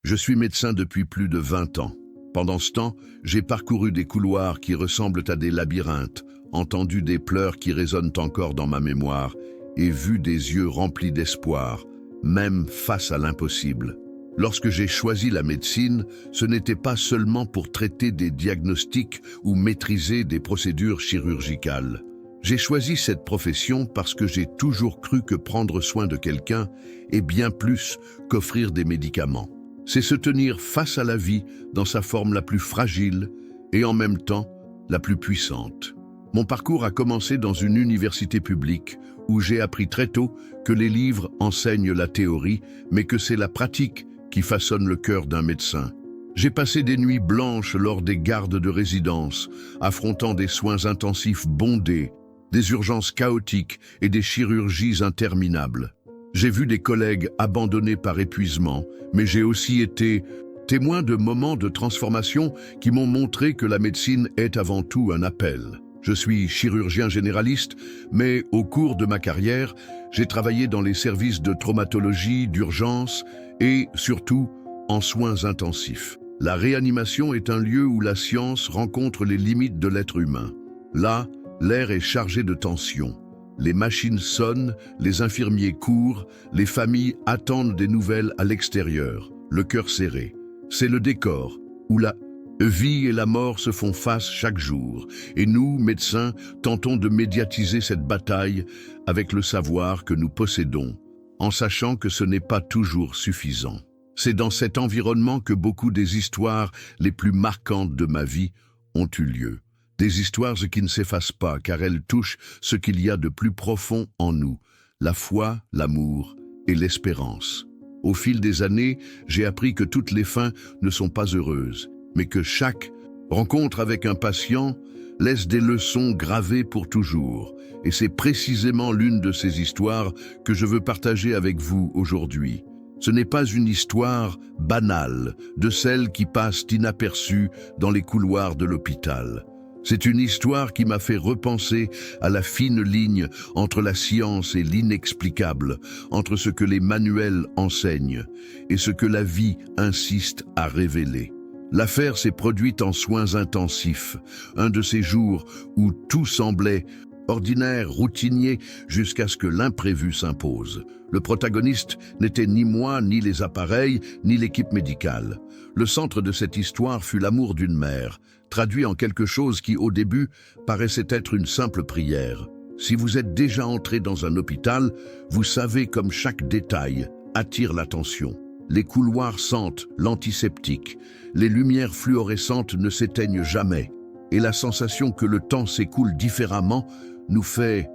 Je suis médecin depuis plus de 20 ans. Pendant ce temps, j'ai parcouru des couloirs qui ressemblent à des labyrinthes, entendu des pleurs qui résonnent encore dans ma mémoire et vu des yeux remplis d'espoir, même face à l'impossible. Lorsque j'ai choisi la médecine, ce n'était pas seulement pour traiter des diagnostics ou maîtriser des procédures chirurgicales. J'ai choisi cette profession parce que j'ai toujours cru que prendre soin de quelqu'un est bien plus qu'offrir des médicaments. C'est se tenir face à la vie dans sa forme la plus fragile et en même temps la plus puissante. Mon parcours a commencé dans une université publique où j'ai appris très tôt que les livres enseignent la théorie, mais que c'est la pratique qui façonne le cœur d'un médecin. J'ai passé des nuits blanches lors des gardes de résidence, affrontant des soins intensifs bondés, des urgences chaotiques et des chirurgies interminables. J'ai vu des collègues abandonnés par épuisement, mais j'ai aussi été témoin de moments de transformation qui m'ont montré que la médecine est avant tout un appel. Je suis chirurgien généraliste, mais au cours de ma carrière, j'ai travaillé dans les services de traumatologie, d'urgence et, surtout, en soins intensifs. La réanimation est un lieu où la science rencontre les limites de l'être humain. Là, l'air est chargé de tension. Les machines sonnent, les infirmiers courent, les familles attendent des nouvelles à l'extérieur, le cœur serré. C'est le décor, où la vie et la mort se font face chaque jour, et nous, médecins, tentons de médiatiser cette bataille avec le savoir que nous possédons, en sachant que ce n'est pas toujours suffisant. C'est dans cet environnement que beaucoup des histoires les plus marquantes de ma vie ont eu lieu. Des histoires qui ne s'effacent pas car elles touchent ce qu'il y a de plus profond en nous, la foi, l'amour et l'espérance. Au fil des années, j'ai appris que toutes les fins ne sont pas heureuses, mais que chaque rencontre avec un patient laisse des leçons gravées pour toujours. Et c'est précisément l'une de ces histoires que je veux partager avec vous aujourd'hui. Ce n'est pas une histoire banale de celles qui passent inaperçues dans les couloirs de l'hôpital. C'est une histoire qui m'a fait repenser à la fine ligne entre la science et l'inexplicable, entre ce que les manuels enseignent et ce que la vie insiste à révéler. L'affaire s'est produite en soins intensifs, un de ces jours où tout semblait ordinaire, routinier, jusqu'à ce que l'imprévu s'impose. Le protagoniste n'était ni moi, ni les appareils, ni l'équipe médicale. Le centre de cette histoire fut l'amour d'une mère, traduit en quelque chose qui, au début, paraissait être une simple prière. Si vous êtes déjà entré dans un hôpital, vous savez comme chaque détail attire l'attention. Les couloirs sentent l'antiseptique, les lumières fluorescentes ne s'éteignent jamais, et la sensation que le temps s'écoule différemment nous fait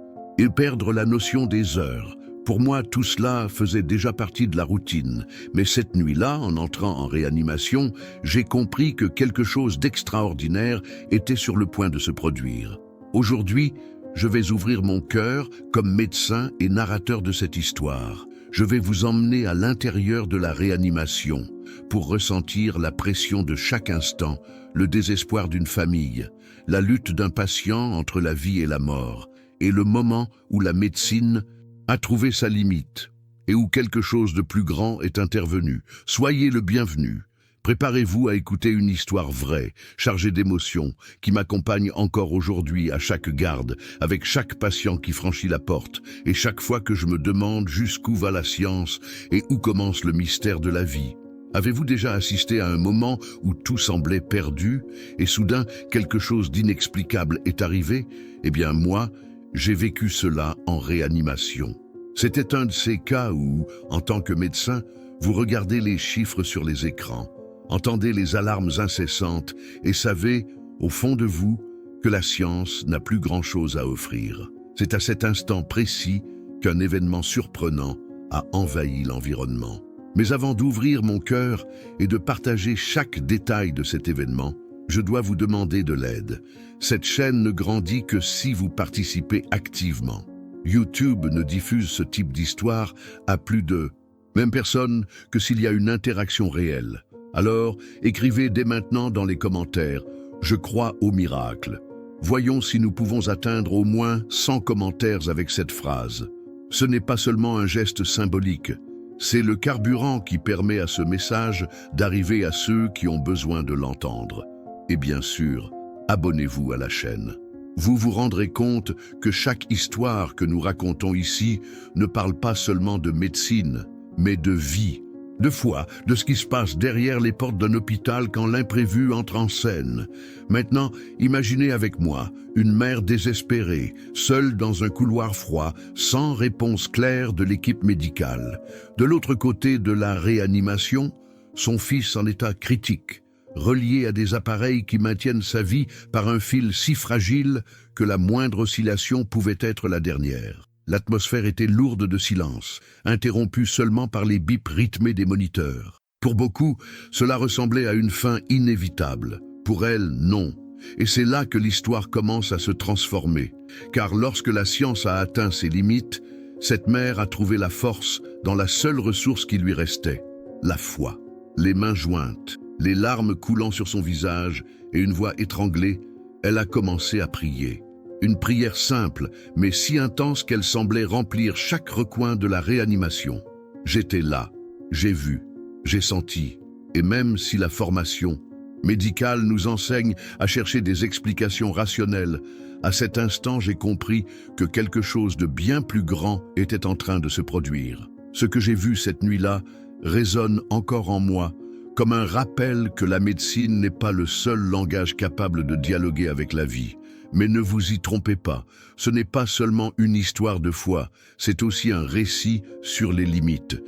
perdre la notion des heures. Pour moi, tout cela faisait déjà partie de la routine. Mais cette nuit-là, en entrant en réanimation, j'ai compris que quelque chose d'extraordinaire était sur le point de se produire. Aujourd'hui, je vais ouvrir mon cœur comme médecin et narrateur de cette histoire. Je vais vous emmener à l'intérieur de la réanimation pour ressentir la pression de chaque instant, le désespoir d'une famille, la lutte d'un patient entre la vie et la mort, et le moment où la médecine a trouvé sa limite et où quelque chose de plus grand est intervenu. Soyez le bienvenu. Préparez-vous à écouter une histoire vraie, chargée d'émotions, qui m'accompagne encore aujourd'hui à chaque garde, avec chaque patient qui franchit la porte, et chaque fois que je me demande jusqu'où va la science et où commence le mystère de la vie. Avez-vous déjà assisté à un moment où tout semblait perdu, et soudain quelque chose d'inexplicable est arrivé? Eh bien moi, j'ai vécu cela en réanimation. C'était un de ces cas où, en tant que médecin, vous regardez les chiffres sur les écrans, entendez les alarmes incessantes et savez, au fond de vous, que la science n'a plus grand-chose à offrir. C'est à cet instant précis qu'un événement surprenant a envahi l'environnement. Mais avant d'ouvrir mon cœur et de partager chaque détail de cet événement, je dois vous demander de l'aide. Cette chaîne ne grandit que si vous participez activement. YouTube ne diffuse ce type d'histoire à plus de même personne que s'il y a une interaction réelle. Alors, écrivez dès maintenant dans les commentaires « Je crois au miracle ». Voyons si nous pouvons atteindre au moins 100 commentaires avec cette phrase. Ce n'est pas seulement un geste symbolique, C'est le carburant qui permet à ce message d'arriver à ceux qui ont besoin de l'entendre. Et bien sûr, abonnez-vous à la chaîne. Vous vous rendrez compte que chaque histoire que nous racontons ici ne parle pas seulement de médecine, mais de vie, de foi, de ce qui se passe derrière les portes d'un hôpital quand l'imprévu entre en scène. Maintenant, imaginez avec moi une mère désespérée, seule dans un couloir froid, sans réponse claire de l'équipe médicale. De l'autre côté de la réanimation, son fils en état critique, relié à des appareils qui maintiennent sa vie par un fil si fragile que la moindre oscillation pouvait être la dernière. L'atmosphère était lourde de silence, interrompue seulement par les bips rythmés des moniteurs. Pour beaucoup, cela ressemblait à une fin inévitable. Pour elle, non. Et c'est là que l'histoire commence à se transformer. Car lorsque la science a atteint ses limites, cette mère a trouvé la force dans la seule ressource qui lui restait, la foi. Les mains jointes, les larmes coulant sur son visage et une voix étranglée, elle a commencé à prier. Une prière simple, mais si intense qu'elle semblait remplir chaque recoin de la réanimation. J'étais là, j'ai vu, j'ai senti, et même si la formation médicale nous enseigne à chercher des explications rationnelles, à cet instant j'ai compris que quelque chose de bien plus grand était en train de se produire. Ce que j'ai vu cette nuit-là résonne encore en moi, comme un rappel que la médecine n'est pas le seul langage capable de dialoguer avec la vie. Mais ne vous y trompez pas, ce n'est pas seulement une histoire de foi, c'est aussi un récit sur les limites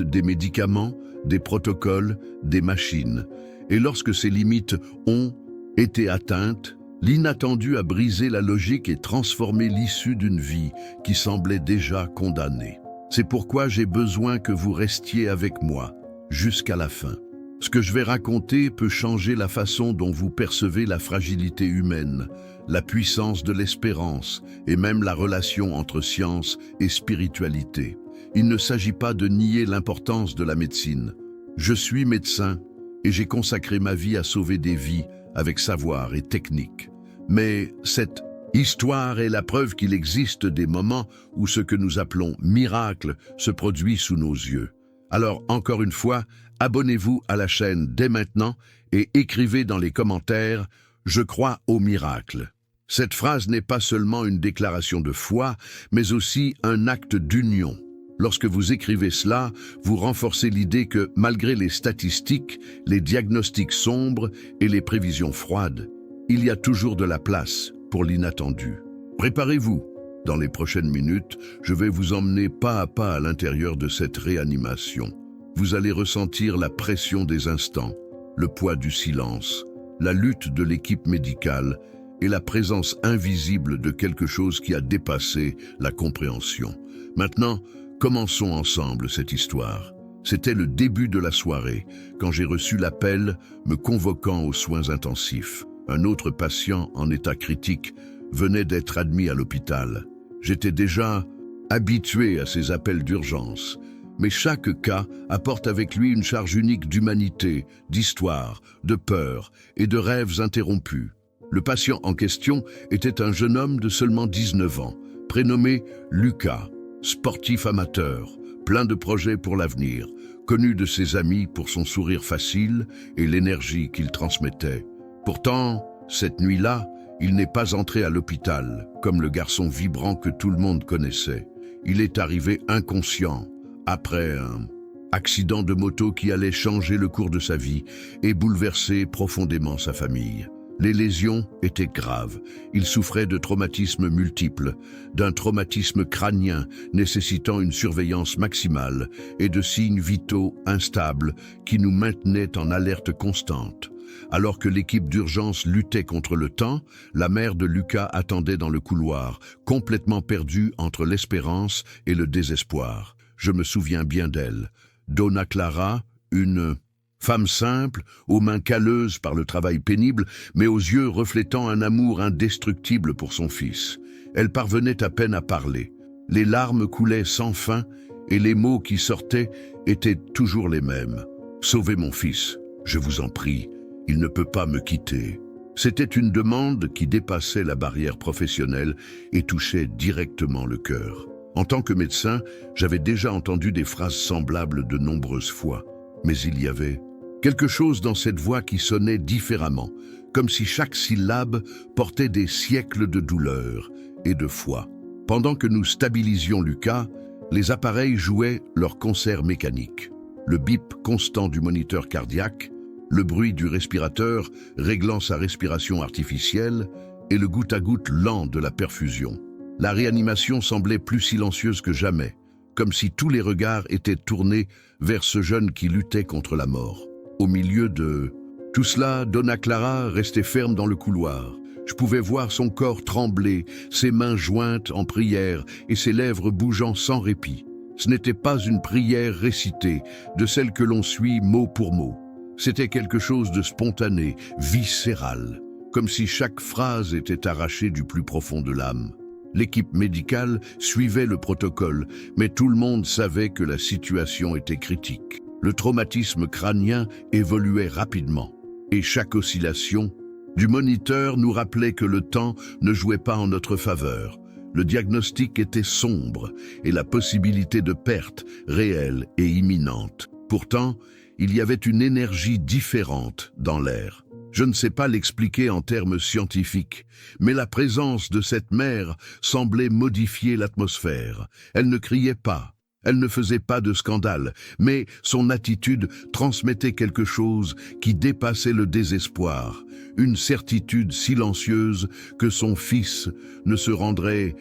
des médicaments, des protocoles, des machines. Et lorsque ces limites ont été atteintes, l'inattendu a brisé la logique et transformé l'issue d'une vie qui semblait déjà condamnée. C'est pourquoi j'ai besoin que vous restiez avec moi jusqu'à la fin. Ce que je vais raconter peut changer la façon dont vous percevez la fragilité humaine, la puissance de l'espérance et même la relation entre science et spiritualité. Il ne s'agit pas de nier l'importance de la médecine. Je suis médecin et j'ai consacré ma vie à sauver des vies avec savoir et technique. Mais cette histoire est la preuve qu'il existe des moments où ce que nous appelons miracle se produit sous nos yeux. Alors, encore une fois, abonnez-vous à la chaîne dès maintenant et écrivez dans les commentaires « Je crois au miracle ». Cette phrase n'est pas seulement une déclaration de foi, mais aussi un acte d'union. Lorsque vous écrivez cela, vous renforcez l'idée que, malgré les statistiques, les diagnostics sombres et les prévisions froides, il y a toujours de la place pour l'inattendu. Préparez-vous. Dans les prochaines minutes, je vais vous emmener pas à pas à l'intérieur de cette réanimation. Vous allez ressentir la pression des instants, le poids du silence, la lutte de l'équipe médicale et la présence invisible de quelque chose qui a dépassé la compréhension. Maintenant, commençons ensemble cette histoire. C'était le début de la soirée, quand j'ai reçu l'appel me convoquant aux soins intensifs. Un autre patient en état critique venait d'être admis à l'hôpital. J'étais déjà habitué à ces appels d'urgence, mais chaque cas apporte avec lui une charge unique d'humanité, d'histoire, de peur et de rêves interrompus. Le patient en question était un jeune homme de seulement 19 ans, prénommé Lucas, sportif amateur, plein de projets pour l'avenir, connu de ses amis pour son sourire facile et l'énergie qu'il transmettait. Pourtant, cette nuit-là, il n'est pas entré à l'hôpital, comme le garçon vibrant que tout le monde connaissait. Il est arrivé inconscient, après un accident de moto qui allait changer le cours de sa vie et bouleverser profondément sa famille. Les lésions étaient graves. Il souffrait de traumatismes multiples, d'un traumatisme crânien nécessitant une surveillance maximale et de signes vitaux instables qui nous maintenaient en alerte constante. Alors que l'équipe d'urgence luttait contre le temps, la mère de Lucas attendait dans le couloir, complètement perdue entre l'espérance et le désespoir. Je me souviens bien d'elle. Donna Clara, une femme simple, aux mains calleuses par le travail pénible, mais aux yeux reflétant un amour indestructible pour son fils. Elle parvenait à peine à parler. Les larmes coulaient sans fin et les mots qui sortaient étaient toujours les mêmes. « Sauvez mon fils, je vous en prie. Il ne peut pas me quitter. » C'était une demande qui dépassait la barrière professionnelle et touchait directement le cœur. En tant que médecin, j'avais déjà entendu des phrases semblables de nombreuses fois. Mais il y avait quelque chose dans cette voix qui sonnait différemment, comme si chaque syllabe portait des siècles de douleur et de foi. Pendant que nous stabilisions Lucas, les appareils jouaient leur concert mécanique. Le bip constant du moniteur cardiaque, le bruit du respirateur réglant sa respiration artificielle et le goutte à goutte lent de la perfusion. La réanimation semblait plus silencieuse que jamais, comme si tous les regards étaient tournés vers ce jeune qui luttait contre la mort. Au milieu de tout cela, Donna Clara restait ferme dans le couloir. Je pouvais voir son corps trembler, ses mains jointes en prière et ses lèvres bougeant sans répit. Ce n'était pas une prière récitée, de celle que l'on suit mot pour mot. C'était quelque chose de spontané, viscéral, comme si chaque phrase était arrachée du plus profond de l'âme. L'équipe médicale suivait le protocole, mais tout le monde savait que la situation était critique. Le traumatisme crânien évoluait rapidement, et chaque oscillation du moniteur nous rappelait que le temps ne jouait pas en notre faveur. Le diagnostic était sombre et la possibilité de perte réelle et imminente. Pourtant, il y avait une énergie différente dans l'air. Je ne sais pas l'expliquer en termes scientifiques, mais la présence de cette mère semblait modifier l'atmosphère. Elle ne criait pas, elle ne faisait pas de scandale, mais son attitude transmettait quelque chose qui dépassait le désespoir, une certitude silencieuse que son fils ne se rendrait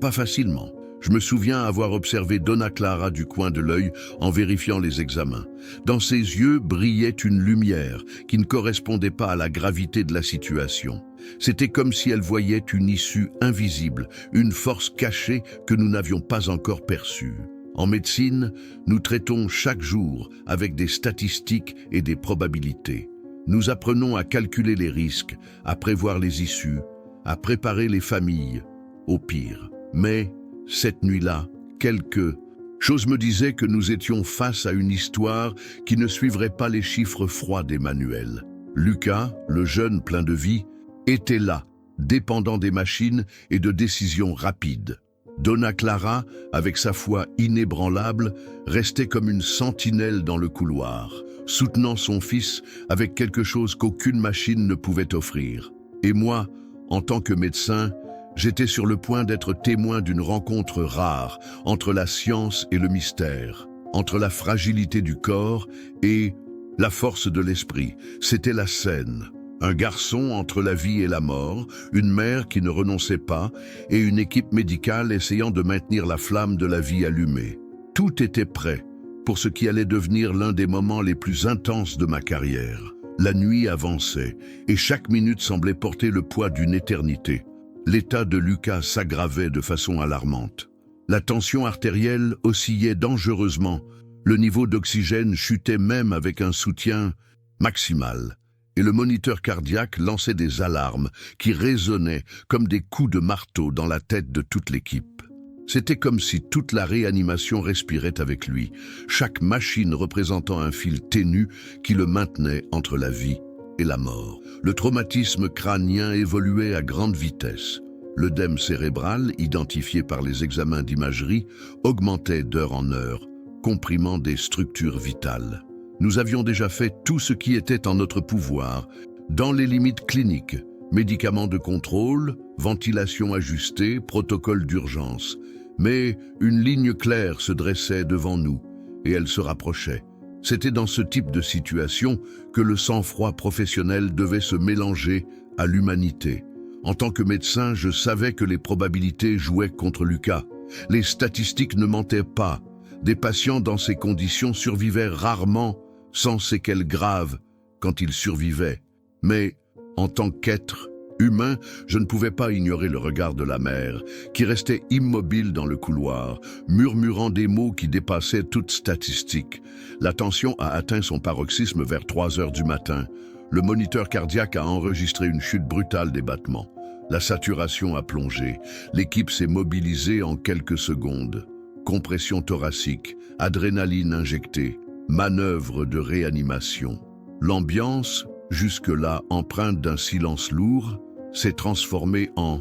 pas facilement. Je me souviens avoir observé Donna Clara du coin de l'œil en vérifiant les examens. Dans ses yeux brillait une lumière qui ne correspondait pas à la gravité de la situation. C'était comme si elle voyait une issue invisible, une force cachée que nous n'avions pas encore perçue. En médecine, nous traitons chaque jour avec des statistiques et des probabilités. Nous apprenons à calculer les risques, à prévoir les issues, à préparer les familles au pire. Mais cette nuit-là, quelque chose me disait que nous étions face à une histoire qui ne suivrait pas les chiffres froids des manuels. Lucas, le jeune plein de vie, était là, dépendant des machines et de décisions rapides. Donna Clara, avec sa foi inébranlable, restait comme une sentinelle dans le couloir, soutenant son fils avec quelque chose qu'aucune machine ne pouvait offrir. Et moi, en tant que médecin, j'étais sur le point d'être témoin d'une rencontre rare entre la science et le mystère, entre la fragilité du corps et la force de l'esprit. C'était la scène. Un garçon entre la vie et la mort, une mère qui ne renonçait pas et une équipe médicale essayant de maintenir la flamme de la vie allumée. Tout était prêt pour ce qui allait devenir l'un des moments les plus intenses de ma carrière. La nuit avançait et chaque minute semblait porter le poids d'une éternité. L'état de Lucas s'aggravait de façon alarmante. La tension artérielle oscillait dangereusement. Le niveau d'oxygène chutait même avec un soutien maximal. Et le moniteur cardiaque lançait des alarmes qui résonnaient comme des coups de marteau dans la tête de toute l'équipe. C'était comme si toute la réanimation respirait avec lui, chaque machine représentant un fil ténu qui le maintenait entre la vie et la mort. Le traumatisme crânien évoluait à grande vitesse. L'œdème cérébral, identifié par les examens d'imagerie, augmentait d'heure en heure, comprimant des structures vitales. Nous avions déjà fait tout ce qui était en notre pouvoir, dans les limites cliniques, médicaments de contrôle, ventilation ajustée, protocole d'urgence. Mais une ligne claire se dressait devant nous, et elle se rapprochait. C'était dans ce type de situation que le sang-froid professionnel devait se mélanger à l'humanité. En tant que médecin, je savais que les probabilités jouaient contre Lucas. Les statistiques ne mentaient pas. Des patients dans ces conditions survivaient rarement, sans séquelles graves, quand ils survivaient. Mais, en tant qu'être humain, je ne pouvais pas ignorer le regard de la mère, qui restait immobile dans le couloir, murmurant des mots qui dépassaient toute statistique. La tension a atteint son paroxysme vers 3 heures du matin. Le moniteur cardiaque a enregistré une chute brutale des battements. La saturation a plongé. L'équipe s'est mobilisée en quelques secondes. Compression thoracique, adrénaline injectée, manœuvre de réanimation. L'ambiance, jusque-là empreinte d'un silence lourd, s'est transformée en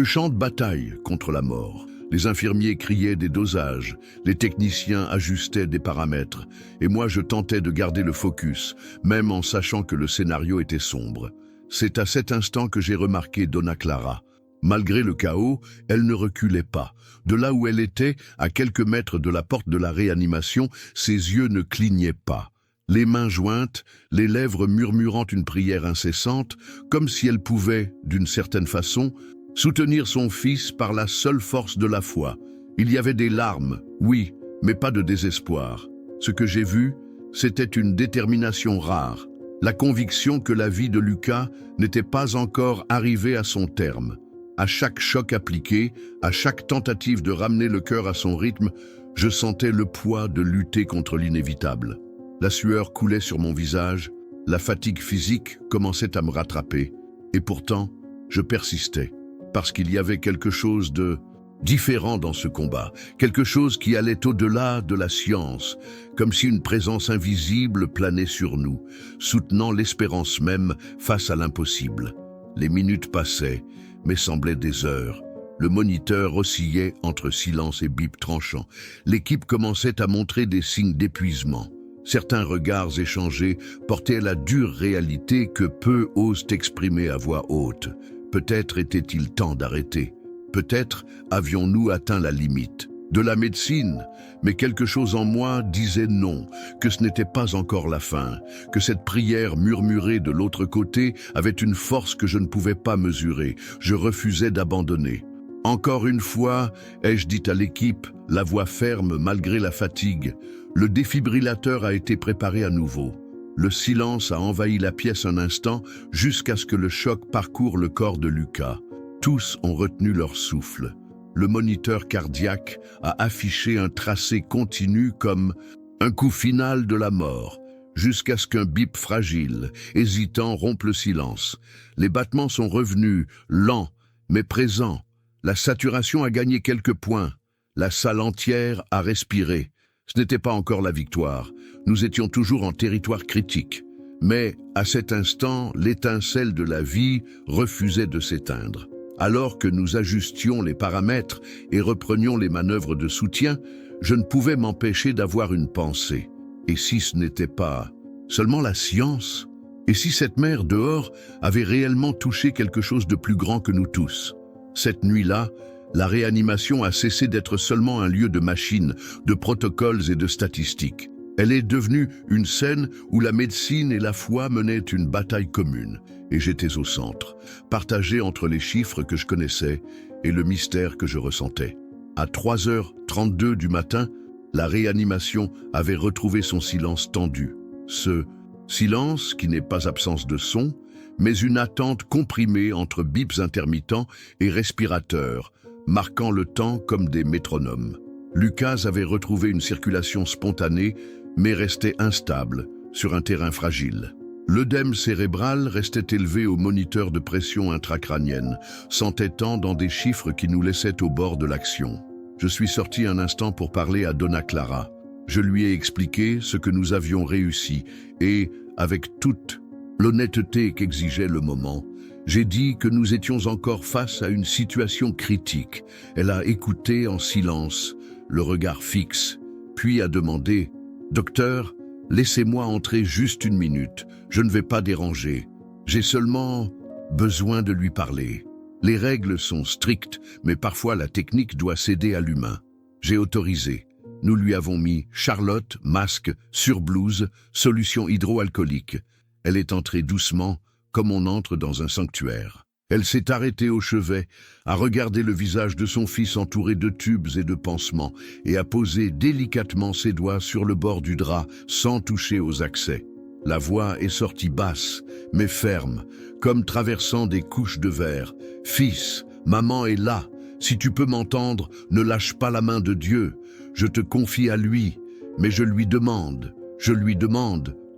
champ de bataille contre la mort. Les infirmiers criaient des dosages, les techniciens ajustaient des paramètres, et moi je tentais de garder le focus, même en sachant que le scénario était sombre. C'est à cet instant que j'ai remarqué Donna Clara. Malgré le chaos, elle ne reculait pas. De là où elle était, à quelques mètres de la porte de la réanimation, ses yeux ne clignaient pas. Les mains jointes, les lèvres murmurant une prière incessante, comme si elle pouvait, d'une certaine façon, soutenir son fils par la seule force de la foi. Il y avait des larmes, oui, mais pas de désespoir. Ce que j'ai vu, c'était une détermination rare, la conviction que la vie de Lucas n'était pas encore arrivée à son terme. À chaque choc appliqué, à chaque tentative de ramener le cœur à son rythme, je sentais le poids de lutter contre l'inévitable. La sueur coulait sur mon visage, la fatigue physique commençait à me rattraper. Et pourtant, je persistais, parce qu'il y avait quelque chose de différent dans ce combat, quelque chose qui allait au-delà de la science, comme si une présence invisible planait sur nous, soutenant l'espérance même face à l'impossible. Les minutes passaient, mais semblaient des heures. Le moniteur oscillait entre silence et bip tranchant. L'équipe commençait à montrer des signes d'épuisement. Certains regards échangés portaient la dure réalité que peu osent exprimer à voix haute. Peut-être était-il temps d'arrêter. Peut-être avions-nous atteint la limite de la médecine, mais quelque chose en moi disait non, que ce n'était pas encore la fin, que cette prière murmurée de l'autre côté avait une force que je ne pouvais pas mesurer. Je refusais d'abandonner. Encore une fois, ai-je dit à l'équipe, la voix ferme malgré la fatigue. Le défibrillateur a été préparé à nouveau. Le silence a envahi la pièce un instant jusqu'à ce que le choc parcourt le corps de Lucas. Tous ont retenu leur souffle. Le moniteur cardiaque a affiché un tracé continu comme un coup final de la mort, jusqu'à ce qu'un bip fragile, hésitant, rompe le silence. Les battements sont revenus, lents, mais présents. La saturation a gagné quelques points. La salle entière a respiré. Ce n'était pas encore la victoire. Nous étions toujours en territoire critique. Mais, à cet instant, l'étincelle de la vie refusait de s'éteindre. Alors que nous ajustions les paramètres et reprenions les manœuvres de soutien, je ne pouvais m'empêcher d'avoir une pensée. Et si ce n'était pas seulement la science? Et si cette mer dehors avait réellement touché quelque chose de plus grand que nous tous? Cette nuit-là, la réanimation a cessé d'être seulement un lieu de machines, de protocoles et de statistiques. Elle est devenue une scène où la médecine et la foi menaient une bataille commune. Et j'étais au centre, partagé entre les chiffres que je connaissais et le mystère que je ressentais. À 3h32 du matin, la réanimation avait retrouvé son silence tendu. Ce silence qui n'est pas absence de son, mais une attente comprimée entre bips intermittents et respirateurs, marquant le temps comme des métronomes. Lucas avait retrouvé une circulation spontanée, mais restait instable, sur un terrain fragile. L'œdème cérébral restait élevé au moniteur de pression intracrânienne, s'entêtant dans des chiffres qui nous laissaient au bord de l'action. Je suis sorti un instant pour parler à Donna Clara. Je lui ai expliqué ce que nous avions réussi et, avec toute l'honnêteté qu'exigeait le moment, j'ai dit que nous étions encore face à une situation critique. Elle a écouté en silence, le regard fixe, puis a demandé « Docteur, laissez-moi entrer juste une minute, je ne vais pas déranger. J'ai seulement besoin de lui parler. Les règles sont strictes, mais parfois la technique doit céder à l'humain. » J'ai autorisé. Nous lui avons mis Charlotte, masque, surblouse, solution hydroalcoolique. Elle est entrée doucement, comme on entre dans un sanctuaire. Elle s'est arrêtée au chevet, a regardé le visage de son fils entouré de tubes et de pansements, et a posé délicatement ses doigts sur le bord du drap, sans toucher aux accès. La voix est sortie basse, mais ferme, comme traversant des couches de verre. « Fils, maman est là. Si tu peux m'entendre, ne lâche pas la main de Dieu. Je te confie à lui, mais je lui demande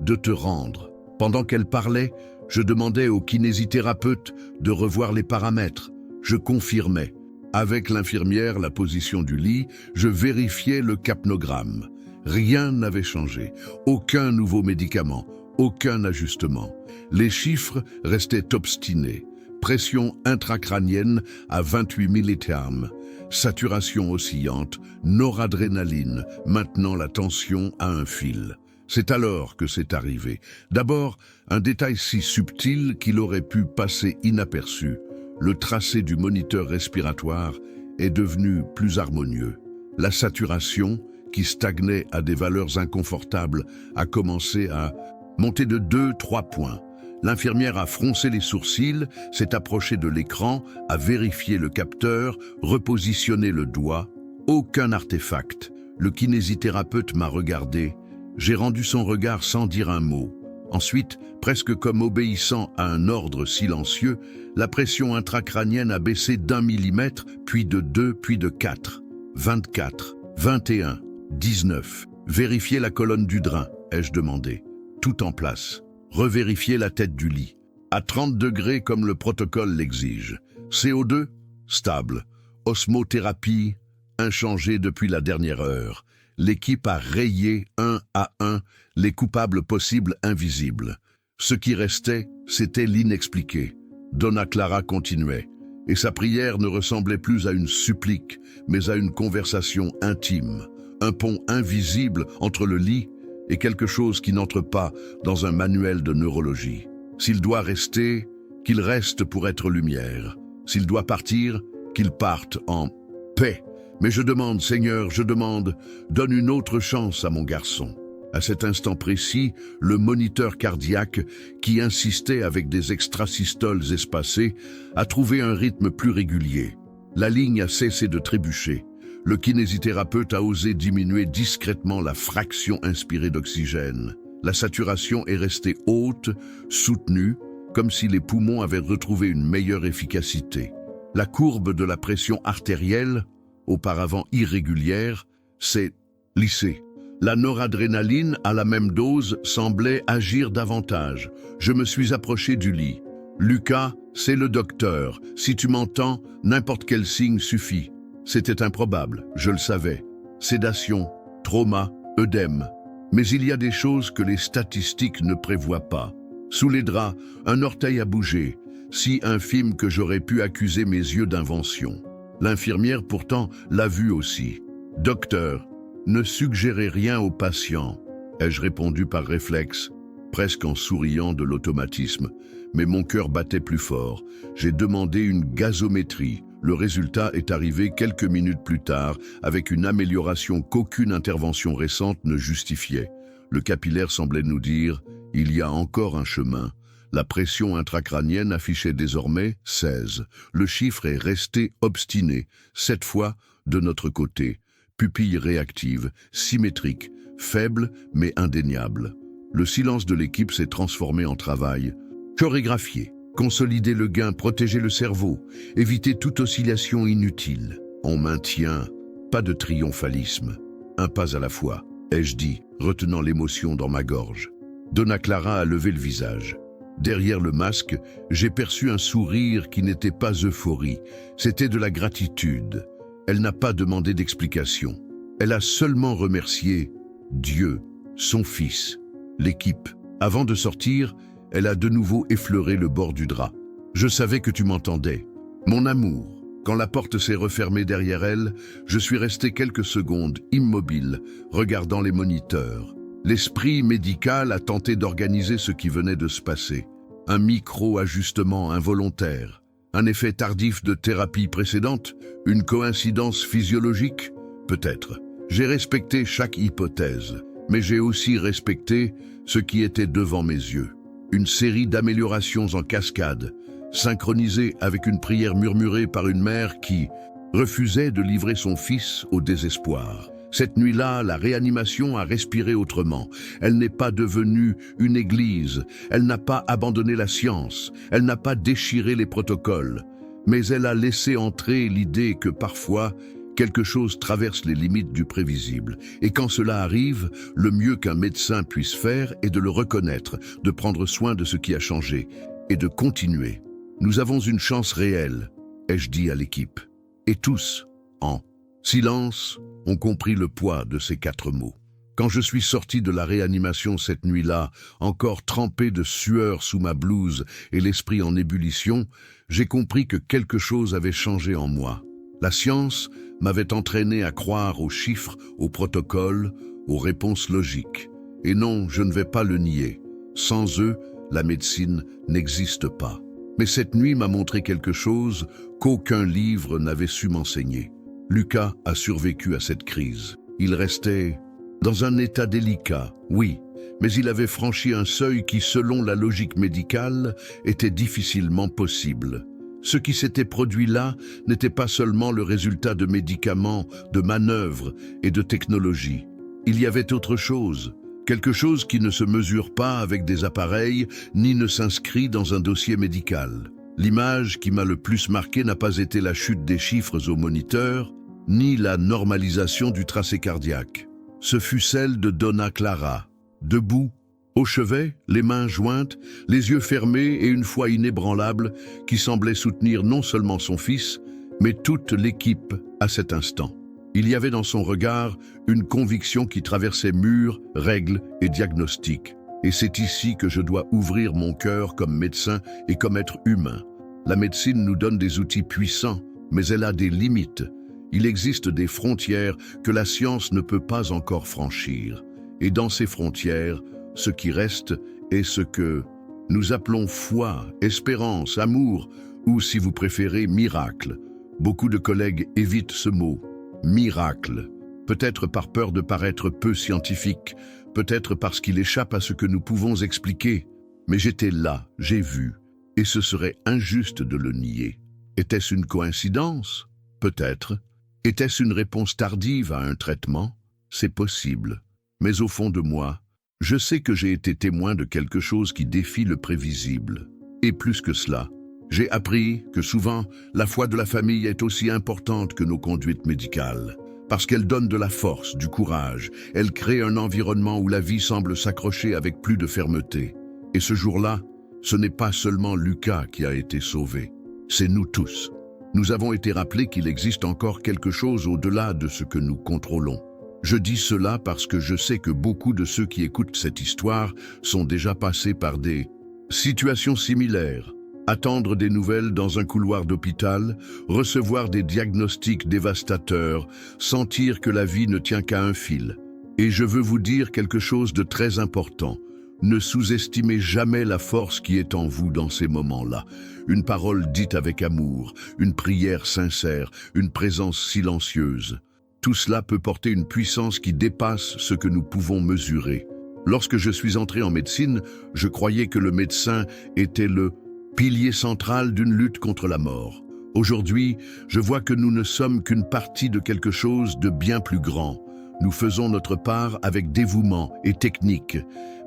de te rendre. » Pendant qu'elle parlait, je demandais au kinésithérapeute de revoir les paramètres. Je confirmais. Avec l'infirmière, la position du lit, je vérifiais le capnogramme. Rien n'avait changé. Aucun nouveau médicament, aucun ajustement. Les chiffres restaient obstinés. Pression intracrânienne à 28 millitermes. Saturation oscillante, noradrénaline, maintenant la tension à un fil. C'est alors que c'est arrivé. D'abord, un détail si subtil qu'il aurait pu passer inaperçu. Le tracé du moniteur respiratoire est devenu plus harmonieux. La saturation, qui stagnait à des valeurs inconfortables, a commencé à monter de 2-3 points. L'infirmière a froncé les sourcils, s'est approchée de l'écran, a vérifié le capteur, repositionné le doigt. Aucun artefact. Le kinésithérapeute m'a regardé. J'ai rendu son regard sans dire un mot. Ensuite, presque comme obéissant à un ordre silencieux, la pression intracrânienne a baissé d'1 millimètre, puis de 2, puis de 4. 24, 21, 19. Vérifiez la colonne du drain, ai-je demandé. Tout en place. Revérifiez la tête du lit. À 30 degrés comme le protocole l'exige. CO2, stable. Osmothérapie, inchangée depuis la dernière heure. L'équipe a rayé 1 à 1 les coupables possibles invisibles. Ce qui restait, c'était l'inexpliqué. Donna Clara continuait, et sa prière ne ressemblait plus à une supplique, mais à une conversation intime, un pont invisible entre le lit et quelque chose qui n'entre pas dans un manuel de neurologie. S'il doit rester, qu'il reste pour être lumière. S'il doit partir, qu'il parte en paix. Mais je demande, Seigneur, je demande, donne une autre chance à mon garçon. À cet instant précis, le moniteur cardiaque, qui insistait avec des extrasystoles espacées, a trouvé un rythme plus régulier. La ligne a cessé de trébucher. Le kinésithérapeute a osé diminuer discrètement la fraction inspirée d'oxygène. La saturation est restée haute, soutenue, comme si les poumons avaient retrouvé une meilleure efficacité. La courbe de la pression artérielle, auparavant irrégulière, s'est lissée. La noradrénaline, à la même dose, semblait agir davantage. Je me suis approché du lit. « Lucas, c'est le docteur. Si tu m'entends, n'importe quel signe suffit. » C'était improbable, je le savais. Sédation, trauma, œdème. Mais il y a des choses que les statistiques ne prévoient pas. Sous les draps, un orteil a bougé, si infime que j'aurais pu accuser mes yeux d'invention. L'infirmière, pourtant, l'a vu aussi. « Docteur, ne suggérez rien aux patients, ai-je répondu par réflexe, presque en souriant de l'automatisme. Mais mon cœur battait plus fort. J'ai demandé une gazométrie. Le résultat est arrivé quelques minutes plus tard, avec une amélioration qu'aucune intervention récente ne justifiait. Le capillaire semblait nous dire « il y a encore un chemin ». La pression intracrânienne affichait désormais 16. Le chiffre est resté obstiné, cette fois de notre côté. Pupille réactive, symétrique, faible mais indéniable. Le silence de l'équipe s'est transformé en travail. Chorégraphier, consolider le gain, protéger le cerveau, éviter toute oscillation inutile. On maintient, pas de triomphalisme. Un pas à la fois, ai-je dit, retenant l'émotion dans ma gorge. Donna Clara a levé le visage. Derrière le masque, j'ai perçu un sourire qui n'était pas euphorie, c'était de la gratitude. Elle n'a pas demandé d'explication. Elle a seulement remercié Dieu, son Fils, l'équipe. Avant de sortir, elle a de nouveau effleuré le bord du drap. Je savais que tu m'entendais. Mon amour. Quand la porte s'est refermée derrière elle, je suis resté quelques secondes, immobile, regardant les moniteurs. L'esprit médical a tenté d'organiser ce qui venait de se passer. Un micro-ajustement involontaire, un effet tardif de thérapie précédente, une coïncidence physiologique, peut-être. J'ai respecté chaque hypothèse, mais j'ai aussi respecté ce qui était devant mes yeux. Une série d'améliorations en cascade, synchronisées avec une prière murmurée par une mère qui refusait de livrer son fils au désespoir. Cette nuit-là, la réanimation a respiré autrement. Elle n'est pas devenue une église, elle n'a pas abandonné la science, elle n'a pas déchiré les protocoles, mais elle a laissé entrer l'idée que parfois, quelque chose traverse les limites du prévisible. Et quand cela arrive, le mieux qu'un médecin puisse faire est de le reconnaître, de prendre soin de ce qui a changé et de continuer. Nous avons une chance réelle, ai-je dit à l'équipe. Et tous, en silence, ont compris le poids de ces 4 mots. Quand je suis sorti de la réanimation cette nuit-là, encore trempé de sueur sous ma blouse et l'esprit en ébullition, j'ai compris que quelque chose avait changé en moi. La science m'avait entraîné à croire aux chiffres, aux protocoles, aux réponses logiques. Et non, je ne vais pas le nier. Sans eux, la médecine n'existe pas. Mais cette nuit m'a montré quelque chose qu'aucun livre n'avait su m'enseigner. Lucas a survécu à cette crise. Il restait dans un état délicat, oui, mais il avait franchi un seuil qui, selon la logique médicale, était difficilement possible. Ce qui s'était produit là n'était pas seulement le résultat de médicaments, de manœuvres et de technologies. Il y avait autre chose, quelque chose qui ne se mesure pas avec des appareils ni ne s'inscrit dans un dossier médical. L'image qui m'a le plus marqué n'a pas été la chute des chiffres au moniteur, ni la normalisation du tracé cardiaque. Ce fut celle de Donna Clara, debout, au chevet, les mains jointes, les yeux fermés et une foi inébranlable qui semblait soutenir non seulement son fils, mais toute l'équipe à cet instant. Il y avait dans son regard une conviction qui traversait murs, règles et diagnostics. Et c'est ici que je dois ouvrir mon cœur comme médecin et comme être humain. La médecine nous donne des outils puissants, mais elle a des limites. Il existe des frontières que la science ne peut pas encore franchir. Et dans ces frontières, ce qui reste est ce que nous appelons foi, espérance, amour, ou si vous préférez, miracle. Beaucoup de collègues évitent ce mot, miracle, peut-être par peur de paraître peu scientifique, peut-être parce qu'il échappe à ce que nous pouvons expliquer. Mais j'étais là, j'ai vu, et ce serait injuste de le nier. Était-ce une coïncidence? Peut-être. Était-ce une réponse tardive à un traitement? C'est possible. Mais au fond de moi, je sais que j'ai été témoin de quelque chose qui défie le prévisible. Et plus que cela, j'ai appris que souvent, la foi de la famille est aussi importante que nos conduites médicales. Parce qu'elle donne de la force, du courage, elle crée un environnement où la vie semble s'accrocher avec plus de fermeté. Et ce jour-là, ce n'est pas seulement Lucas qui a été sauvé, c'est nous tous. Nous avons été rappelés qu'il existe encore quelque chose au-delà de ce que nous contrôlons. Je dis cela parce que je sais que beaucoup de ceux qui écoutent cette histoire sont déjà passés par des situations similaires. Attendre des nouvelles dans un couloir d'hôpital, recevoir des diagnostics dévastateurs, sentir que la vie ne tient qu'à un fil. Et je veux vous dire quelque chose de très important. Ne sous-estimez jamais la force qui est en vous dans ces moments-là. Une parole dite avec amour, une prière sincère, une présence silencieuse. Tout cela peut porter une puissance qui dépasse ce que nous pouvons mesurer. Lorsque je suis entré en médecine, je croyais que le médecin était le pilier central d'une lutte contre la mort. Aujourd'hui, je vois que nous ne sommes qu'une partie de quelque chose de bien plus grand. Nous faisons notre part avec dévouement et technique,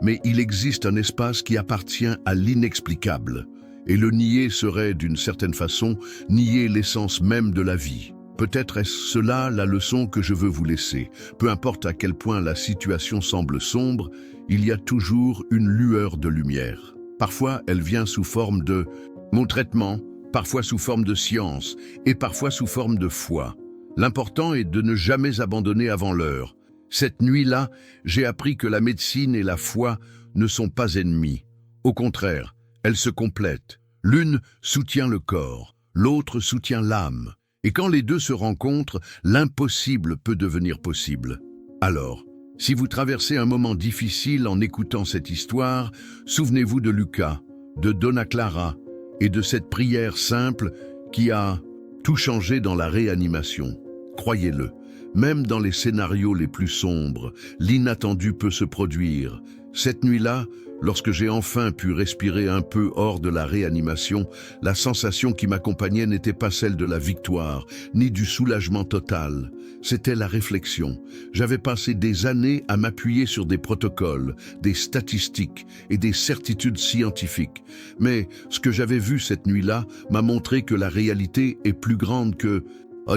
mais il existe un espace qui appartient à l'inexplicable. Et le nier serait, d'une certaine façon, nier l'essence même de la vie. Peut-être est-ce cela la leçon que je veux vous laisser. Peu importe à quel point la situation semble sombre, il y a toujours une lueur de lumière. Parfois, elle vient sous forme de mon traitement, parfois sous forme de science, et parfois sous forme de foi. L'important est de ne jamais abandonner avant l'heure. Cette nuit-là, j'ai appris que la médecine et la foi ne sont pas ennemies. Au contraire, elles se complètent. L'une soutient le corps, l'autre soutient l'âme. Et quand les deux se rencontrent, l'impossible peut devenir possible. Alors, si vous traversez un moment difficile en écoutant cette histoire, souvenez-vous de Lucas, de Donna Clara et de cette prière simple qui a tout changé dans la réanimation. Croyez-le, même dans les scénarios les plus sombres, l'inattendu peut se produire. Cette nuit-là, lorsque j'ai enfin pu respirer un peu hors de la réanimation, la sensation qui m'accompagnait n'était pas celle de la victoire, ni du soulagement total. C'était la réflexion. J'avais passé des années à m'appuyer sur des protocoles, des statistiques et des certitudes scientifiques. Mais ce que j'avais vu cette nuit-là m'a montré que la réalité est plus grande que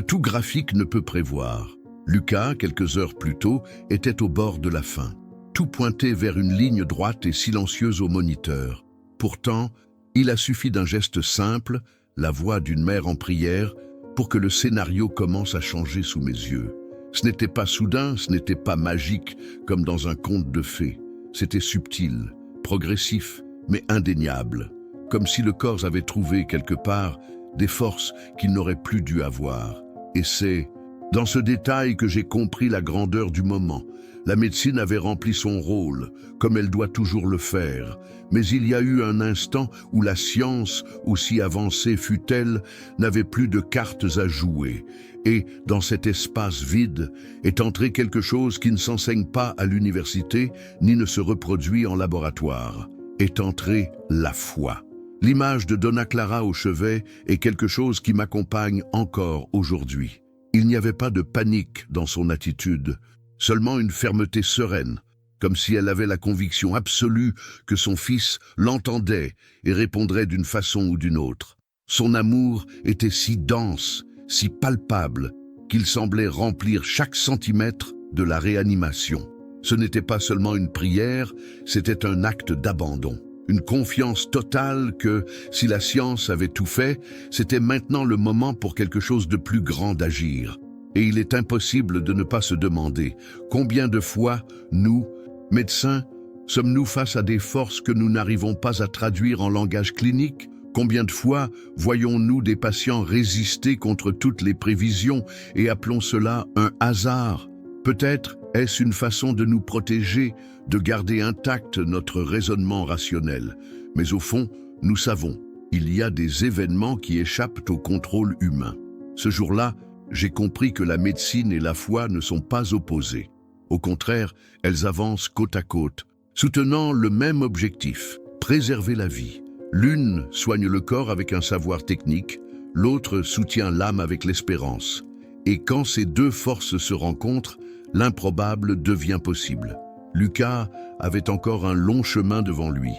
tout graphique ne peut prévoir. Lucas, quelques heures plus tôt, était au bord de la fin. Tout pointait vers une ligne droite et silencieuse au moniteur. Pourtant, il a suffi d'un geste simple, la voix d'une mère en prière, pour que le scénario commence à changer sous mes yeux. Ce n'était pas soudain, ce n'était pas magique, comme dans un conte de fées. C'était subtil, progressif, mais indéniable, comme si le corps avait trouvé quelque part des forces qu'il n'aurait plus dû avoir. Et c'est dans ce détail que j'ai compris la grandeur du moment. La médecine avait rempli son rôle, comme elle doit toujours le faire. Mais il y a eu un instant où la science, aussi avancée fût-elle, n'avait plus de cartes à jouer. Et, dans cet espace vide, est entré quelque chose qui ne s'enseigne pas à l'université, ni ne se reproduit en laboratoire. Est entrée la foi. L'image de Donna Clara au chevet est quelque chose qui m'accompagne encore aujourd'hui. Il n'y avait pas de panique dans son attitude, seulement une fermeté sereine, comme si elle avait la conviction absolue que son fils l'entendait et répondrait d'une façon ou d'une autre. Son amour était si dense, si palpable, qu'il semblait remplir chaque centimètre de la réanimation. Ce n'était pas seulement une prière, c'était un acte d'abandon. Une confiance totale que, si la science avait tout fait, c'était maintenant le moment pour quelque chose de plus grand d'agir. Et il est impossible de ne pas se demander combien de fois, nous, médecins, sommes-nous face à des forces que nous n'arrivons pas à traduire en langage clinique? Combien de fois voyons-nous des patients résister contre toutes les prévisions et appelons cela un hasard? Peut-être est-ce une façon de nous protéger, de garder intact notre raisonnement rationnel. Mais au fond, nous savons, il y a des événements qui échappent au contrôle humain. Ce jour-là, j'ai compris que la médecine et la foi ne sont pas opposées. Au contraire, elles avancent côte à côte, soutenant le même objectif, préserver la vie. L'une soigne le corps avec un savoir technique, l'autre soutient l'âme avec l'espérance. Et quand ces deux forces se rencontrent, l'improbable devient possible. Lucas avait encore un long chemin devant lui,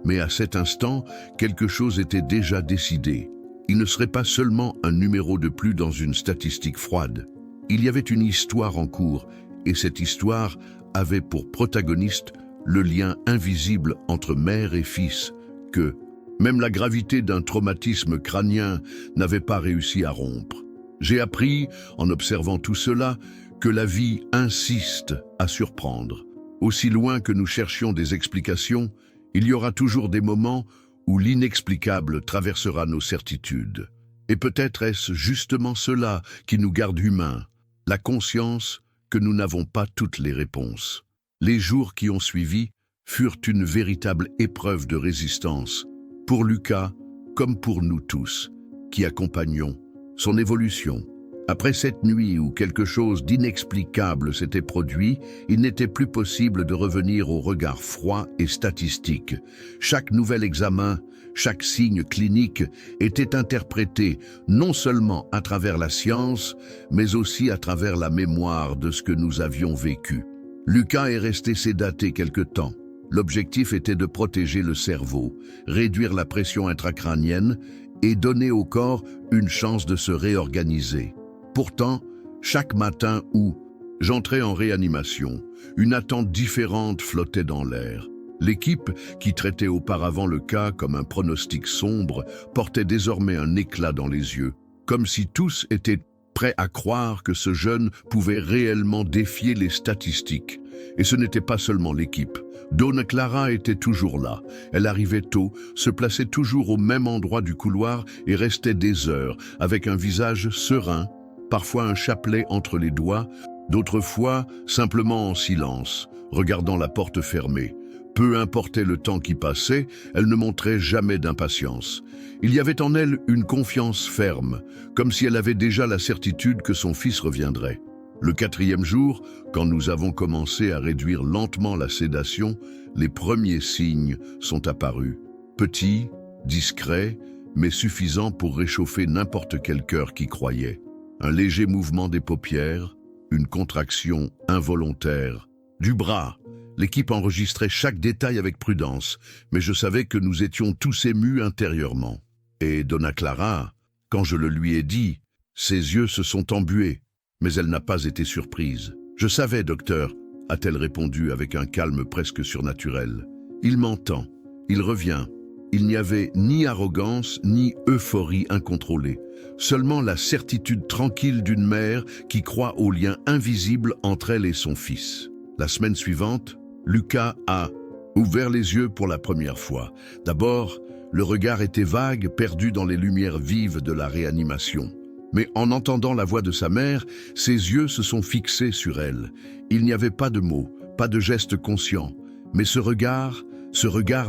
mais à cet instant, quelque chose était déjà décidé. Il ne serait pas seulement un numéro de plus dans une statistique froide. Il y avait une histoire en cours, et cette histoire avait pour protagoniste le lien invisible entre mère et fils, que même la gravité d'un traumatisme crânien n'avait pas réussi à rompre. J'ai appris, en observant tout cela, que la vie insiste à surprendre. Aussi loin que nous cherchions des explications, il y aura toujours des moments où l'inexplicable traversera nos certitudes. Et peut-être est-ce justement cela qui nous garde humains, la conscience que nous n'avons pas toutes les réponses. Les jours qui ont suivi furent une véritable épreuve de résistance, pour Lucas comme pour nous tous, qui accompagnons son évolution. Après cette nuit où quelque chose d'inexplicable s'était produit, il n'était plus possible de revenir au regard froid et statistique. Chaque nouvel examen, chaque signe clinique était interprété non seulement à travers la science, mais aussi à travers la mémoire de ce que nous avions vécu. Lucas est resté sédaté quelque temps. L'objectif était de protéger le cerveau, réduire la pression intracrânienne et donner au corps une chance de se réorganiser. Pourtant, chaque matin où j'entrais en réanimation, une attente différente flottait dans l'air. L'équipe, qui traitait auparavant le cas comme un pronostic sombre, portait désormais un éclat dans les yeux, comme si tous étaient prêts à croire que ce jeune pouvait réellement défier les statistiques. Et ce n'était pas seulement l'équipe. Donna Clara était toujours là. Elle arrivait tôt, se plaçait toujours au même endroit du couloir et restait des heures, avec un visage serein, parfois un chapelet entre les doigts, d'autres fois simplement en silence, regardant la porte fermée. Peu importait le temps qui passait, elle ne montrait jamais d'impatience. Il y avait en elle une confiance ferme, comme si elle avait déjà la certitude que son fils reviendrait. Le 4e jour, quand nous avons commencé à réduire lentement la sédation, les premiers signes sont apparus. Petits, discrets, mais suffisants pour réchauffer n'importe quel cœur qui croyait. Un léger mouvement des paupières, une contraction involontaire, du bras. L'équipe enregistrait chaque détail avec prudence, mais je savais que nous étions tous émus intérieurement. Et Donna Clara, quand je le lui ai dit, ses yeux se sont embués, mais elle n'a pas été surprise. « Je savais, docteur », a-t-elle répondu avec un calme presque surnaturel. « Il m'entend, il revient. » Il n'y avait ni arrogance, ni euphorie incontrôlée, seulement la certitude tranquille d'une mère qui croit au lien invisible entre elle et son fils. La semaine suivante, Lucas a ouvert les yeux pour la première fois. D'abord, le regard était vague, perdu dans les lumières vives de la réanimation. Mais en entendant la voix de sa mère, ses yeux se sont fixés sur elle. Il n'y avait pas de mots, pas de gestes conscients, mais ce regard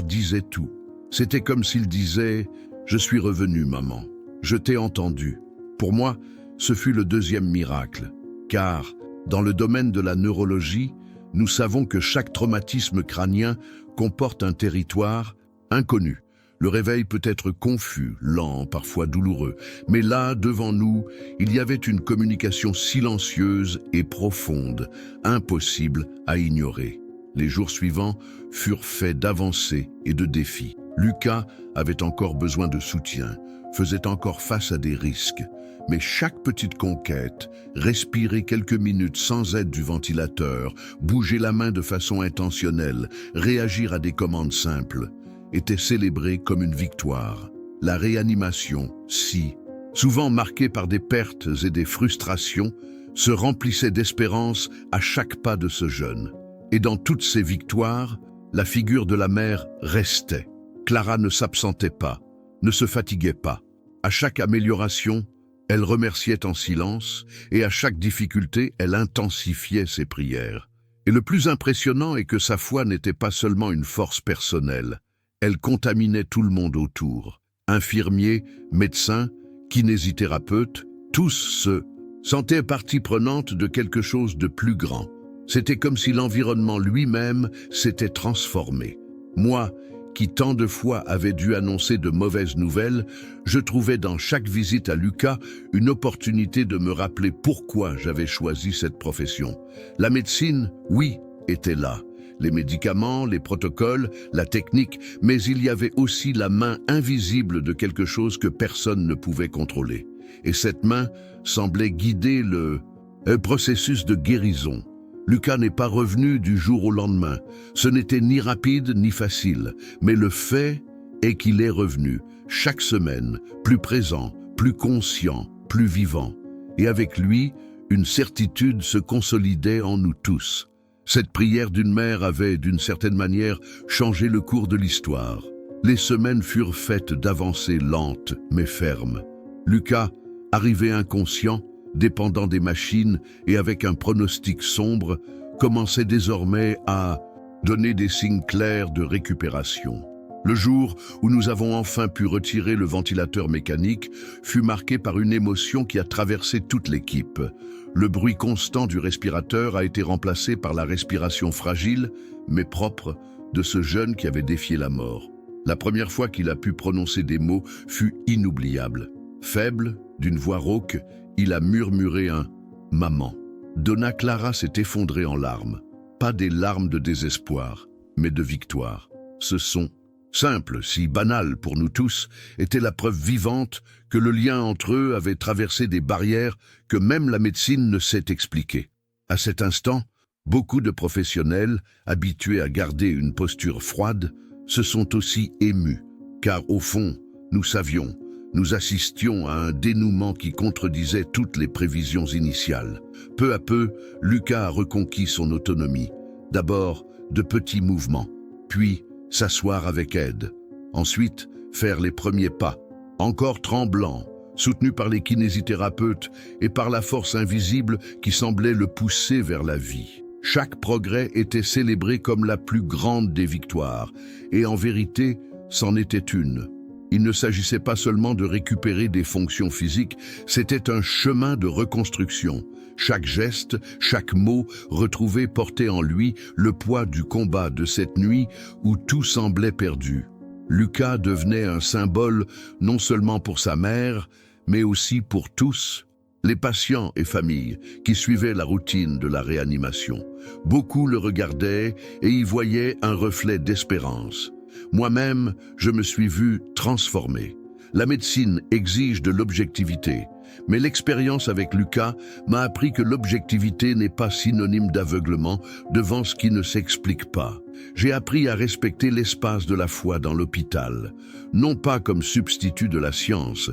disait tout. C'était comme s'il disait « Je suis revenu, maman. Je t'ai entendu ». Pour moi, ce fut le deuxième miracle, car, dans le domaine de la neurologie, nous savons que chaque traumatisme crânien comporte un territoire inconnu. Le réveil peut être confus, lent, parfois douloureux, mais là, devant nous, il y avait une communication silencieuse et profonde, impossible à ignorer. Les jours suivants furent faits d'avancées et de défis. Lucas avait encore besoin de soutien, faisait encore face à des risques. Mais chaque petite conquête, respirer quelques minutes sans aide du ventilateur, bouger la main de façon intentionnelle, réagir à des commandes simples, était célébrée comme une victoire. La réanimation, si, souvent marquée par des pertes et des frustrations, se remplissait d'espérance à chaque pas de ce jeune. Et dans toutes ces victoires, la figure de la mère restait. Clara ne s'absentait pas, ne se fatiguait pas. À chaque amélioration, elle remerciait en silence, et à chaque difficulté, elle intensifiait ses prières. Et le plus impressionnant est que sa foi n'était pas seulement une force personnelle, elle contaminait tout le monde autour. Infirmiers, médecins, kinésithérapeutes, tous se sentaient partie prenante de quelque chose de plus grand. C'était comme si l'environnement lui-même s'était transformé. Moi, qui tant de fois avait dû annoncer de mauvaises nouvelles, je trouvais dans chaque visite à Lucas une opportunité de me rappeler pourquoi j'avais choisi cette profession. La médecine, oui, était là. Les médicaments, les protocoles, la technique, mais il y avait aussi la main invisible de quelque chose que personne ne pouvait contrôler. Et cette main semblait guider le processus de guérison. Lucas n'est pas revenu du jour au lendemain. Ce n'était ni rapide ni facile, mais le fait est qu'il est revenu, chaque semaine, plus présent, plus conscient, plus vivant. Et avec lui, une certitude se consolidait en nous tous. Cette prière d'une mère avait, d'une certaine manière, changé le cours de l'histoire. Les semaines furent faites d'avancées lentes mais fermes. Lucas, arrivé inconscient, dépendant des machines et avec un pronostic sombre, commençait désormais à donner des signes clairs de récupération. Le jour où nous avons enfin pu retirer le ventilateur mécanique fut marqué par une émotion qui a traversé toute l'équipe. Le bruit constant du respirateur a été remplacé par la respiration fragile, mais propre, de ce jeune qui avait défié la mort. La première fois qu'il a pu prononcer des mots fut inoubliable. Faible, d'une voix rauque, il a murmuré un « maman ». Donna Clara s'est effondrée en larmes. Pas des larmes de désespoir, mais de victoire. Ce son, simple, si banal pour nous tous, était la preuve vivante que le lien entre eux avait traversé des barrières que même la médecine ne sait expliquer. À cet instant, beaucoup de professionnels, habitués à garder une posture froide, se sont aussi émus, car au fond, nous savions, nous assistions à un dénouement qui contredisait toutes les prévisions initiales. Peu à peu, Lucas a reconquis son autonomie. D'abord, de petits mouvements, puis s'asseoir avec aide. Ensuite, faire les premiers pas, encore tremblant, soutenu par les kinésithérapeutes et par la force invisible qui semblait le pousser vers la vie. Chaque progrès était célébré comme la plus grande des victoires, et en vérité, c'en était une. Il ne s'agissait pas seulement de récupérer des fonctions physiques, c'était un chemin de reconstruction. Chaque geste, chaque mot retrouvé portait en lui le poids du combat de cette nuit où tout semblait perdu. Lucas devenait un symbole non seulement pour sa mère, mais aussi pour tous, les patients et familles qui suivaient la routine de la réanimation. Beaucoup le regardaient et y voyaient un reflet d'espérance. Moi-même, je me suis vu transformé. La médecine exige de l'objectivité, mais l'expérience avec Lucas m'a appris que l'objectivité n'est pas synonyme d'aveuglement devant ce qui ne s'explique pas. J'ai appris à respecter l'espace de la foi dans l'hôpital, non pas comme substitut de la science,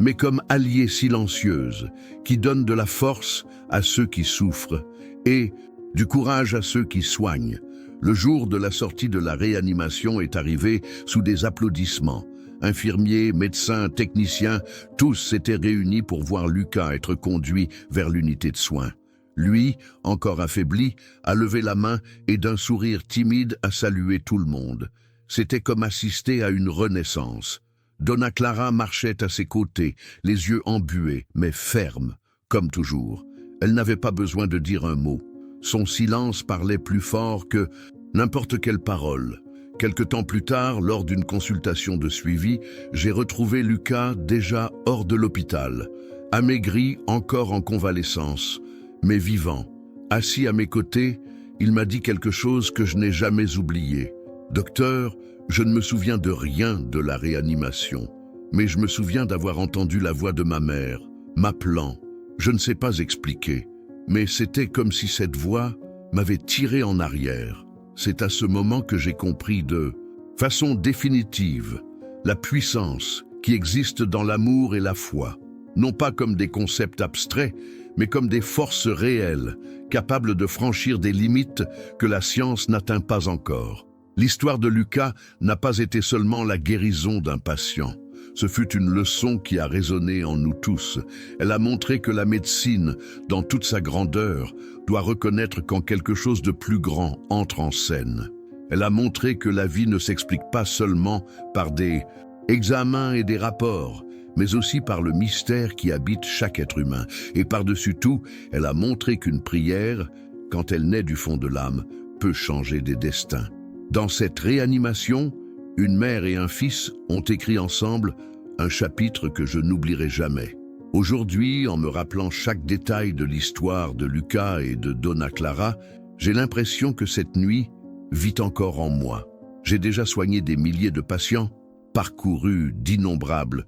mais comme allié silencieuse qui donne de la force à ceux qui souffrent et du courage à ceux qui soignent. Le jour de la sortie de la réanimation est arrivé sous des applaudissements. Infirmiers, médecins, techniciens, tous s'étaient réunis pour voir Lucas être conduit vers l'unité de soins. Lui, encore affaibli, a levé la main et d'un sourire timide a salué tout le monde. C'était comme assister à une renaissance. Donna Clara marchait à ses côtés, les yeux embués, mais fermes, comme toujours. Elle n'avait pas besoin de dire un mot. Son silence parlait plus fort que n'importe quelle parole. Quelque temps plus tard, lors d'une consultation de suivi, j'ai retrouvé Lucas déjà hors de l'hôpital, amaigri, encore en convalescence, mais vivant. Assis à mes côtés, il m'a dit quelque chose que je n'ai jamais oublié. « Docteur, je ne me souviens de rien de la réanimation, mais je me souviens d'avoir entendu la voix de ma mère, m'appelant. Je ne sais pas expliquer, mais c'était comme si cette voix m'avait tiré en arrière. C'est à ce moment que j'ai compris de façon définitive la puissance qui existe dans l'amour et la foi, non pas comme des concepts abstraits, mais comme des forces réelles, capables de franchir des limites que la science n'atteint pas encore. L'histoire de Lucas n'a pas été seulement la guérison d'un patient. Ce fut une leçon qui a résonné en nous tous. Elle a montré que la médecine, dans toute sa grandeur, doit reconnaître quand quelque chose de plus grand entre en scène. Elle a montré que la vie ne s'explique pas seulement par des examens et des rapports, mais aussi par le mystère qui habite chaque être humain. Et par-dessus tout, elle a montré qu'une prière, quand elle naît du fond de l'âme, peut changer des destins. Dans cette réanimation, une mère et un fils ont écrit ensemble un chapitre que je n'oublierai jamais. Aujourd'hui, en me rappelant chaque détail de l'histoire de Lucas et de Donna Clara, j'ai l'impression que cette nuit vit encore en moi. J'ai déjà soigné des milliers de patients, parcouru d'innombrables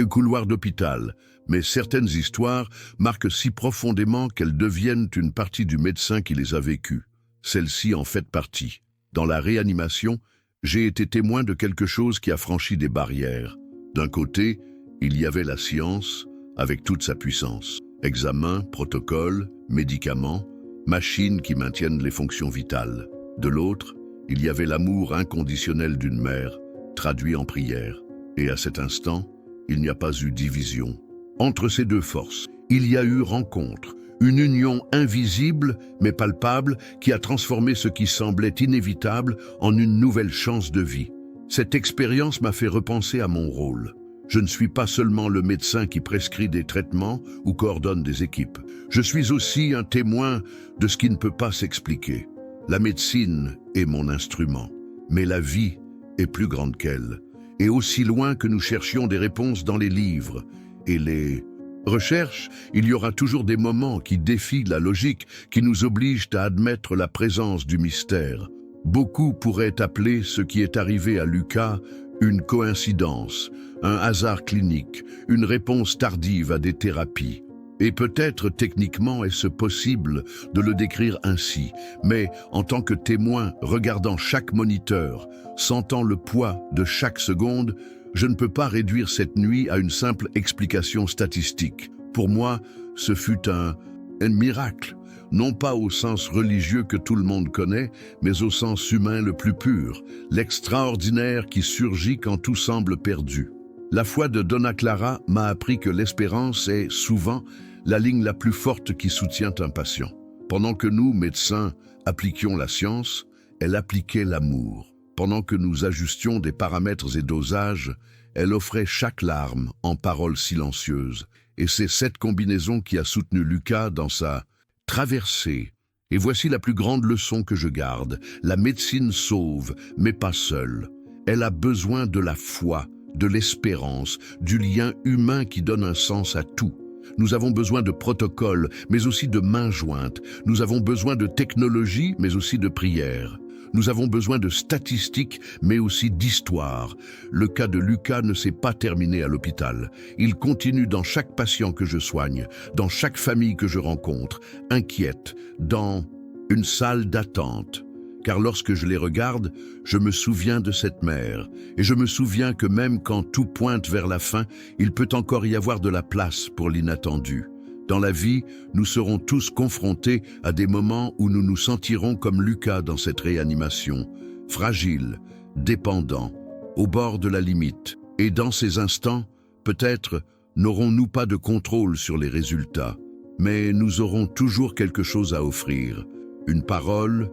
couloirs d'hôpital, mais certaines histoires marquent si profondément qu'elles deviennent une partie du médecin qui les a vécues. Celle-ci en fait partie. Dans la réanimation, j'ai été témoin de quelque chose qui a franchi des barrières. D'un côté, il y avait la science, avec toute sa puissance. Examens, protocoles, médicaments, machines qui maintiennent les fonctions vitales. De l'autre, il y avait l'amour inconditionnel d'une mère, traduit en prière. Et à cet instant, il n'y a pas eu division. Entre ces deux forces, il y a eu rencontre, une union invisible mais palpable qui a transformé ce qui semblait inévitable en une nouvelle chance de vie. Cette expérience m'a fait repenser à mon rôle. Je ne suis pas seulement le médecin qui prescrit des traitements ou coordonne des équipes. Je suis aussi un témoin de ce qui ne peut pas s'expliquer. La médecine est mon instrument, mais la vie est plus grande qu'elle. Et aussi loin que nous cherchions des réponses dans les livres et les recherches, il y aura toujours des moments qui défient la logique, qui nous obligent à admettre la présence du mystère. Beaucoup pourraient appeler ce qui est arrivé à Lucas une coïncidence, un hasard clinique, une réponse tardive à des thérapies. Et peut-être techniquement est-ce possible de le décrire ainsi, mais en tant que témoin, regardant chaque moniteur, sentant le poids de chaque seconde, je ne peux pas réduire cette nuit à une simple explication statistique. Pour moi, ce fut un miracle, non pas au sens religieux que tout le monde connaît, mais au sens humain le plus pur, l'extraordinaire qui surgit quand tout semble perdu. La foi de Donna Clara m'a appris que l'espérance est souvent la ligne la plus forte qui soutient un patient. Pendant que nous, médecins, appliquions la science, elle appliquait l'amour. Pendant que nous ajustions des paramètres et dosages, elle offrait chaque larme en paroles silencieuses. Et c'est cette combinaison qui a soutenu Lucas dans sa traversée. Et voici la plus grande leçon que je garde. La médecine sauve, mais pas seule. Elle a besoin de la foi, de l'espérance, du lien humain qui donne un sens à tout. Nous avons besoin de protocoles, mais aussi de mains jointes. Nous avons besoin de technologie, mais aussi de prières. Nous avons besoin de statistiques, mais aussi d'histoire. Le cas de Lucas ne s'est pas terminé à l'hôpital. Il continue dans chaque patient que je soigne, dans chaque famille que je rencontre, inquiète, dans une salle d'attente. Car lorsque je les regarde, je me souviens de cette mère. Et je me souviens que même quand tout pointe vers la fin, il peut encore y avoir de la place pour l'inattendu. Dans la vie, nous serons tous confrontés à des moments où nous nous sentirons comme Lucas dans cette réanimation, fragiles, dépendants, au bord de la limite. Et dans ces instants, peut-être n'aurons-nous pas de contrôle sur les résultats, mais nous aurons toujours quelque chose à offrir, une parole,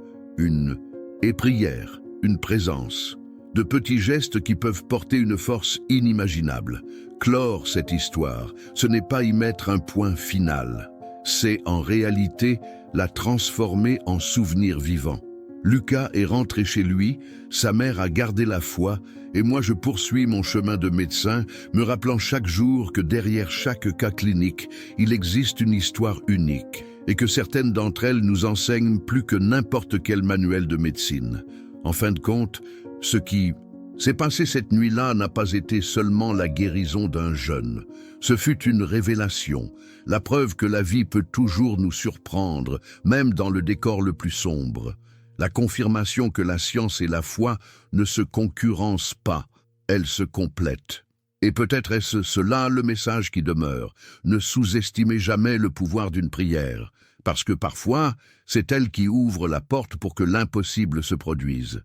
et prière, une présence, de petits gestes qui peuvent porter une force inimaginable. Clore cette histoire, ce n'est pas y mettre un point final, c'est en réalité la transformer en souvenir vivant. Lucas est rentré chez lui, sa mère a gardé la foi, et moi je poursuis mon chemin de médecin, me rappelant chaque jour que derrière chaque cas clinique, il existe une histoire unique, et que certaines d'entre elles nous enseignent plus que n'importe quel manuel de médecine. En fin de compte, ce qui s'est passé cette nuit-là n'a pas été seulement la guérison d'un jeune. Ce fut une révélation, la preuve que la vie peut toujours nous surprendre, même dans le décor le plus sombre. La confirmation que la science et la foi ne se concurrencent pas, elles se complètent. Et peut-être est-ce cela le message qui demeure. Ne sous-estimez jamais le pouvoir d'une prière, parce que parfois, c'est elle qui ouvre la porte pour que l'impossible se produise.